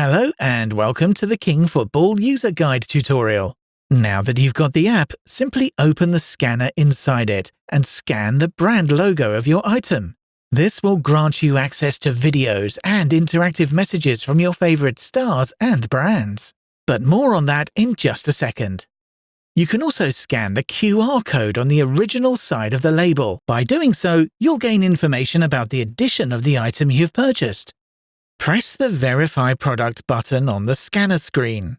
Hello and welcome to the KingFootball User Guide tutorial. Now that you've got the app, simply open the scanner inside it and scan the brand logo of your item. This will grant you access to videos and interactive messages from your favorite stars and brands. But more on that in just a second. You can also scan the QR code on the original side of the label. By doing so, you'll gain information about the edition of the item you've purchased. Press the Verify Product button on the scanner screen.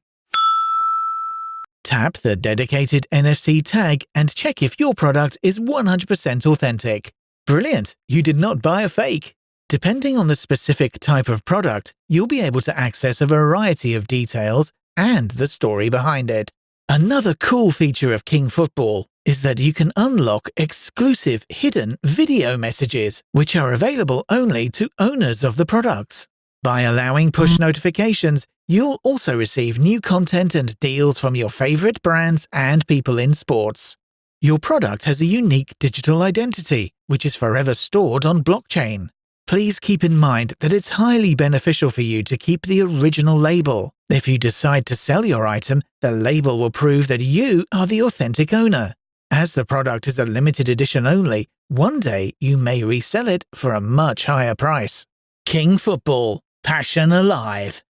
Tap the dedicated NFC tag and check if your product is 100% authentic. Brilliant! You did not buy a fake! Depending on the specific type of product, you'll be able to access a variety of details and the story behind it. Another cool feature of KingFootball is that you can unlock exclusive hidden video messages, which are available only to owners of the products. By allowing push notifications, you'll also receive new content and deals from your favorite brands and people in sports. Your product has a unique digital identity, which is forever stored on blockchain. Please keep in mind that it's highly beneficial for you to keep the original label. If you decide to sell your item, the label will prove that you are the authentic owner. As the product is a limited edition only, one day you may resell it for a much higher price. KingFootball. Passion alive.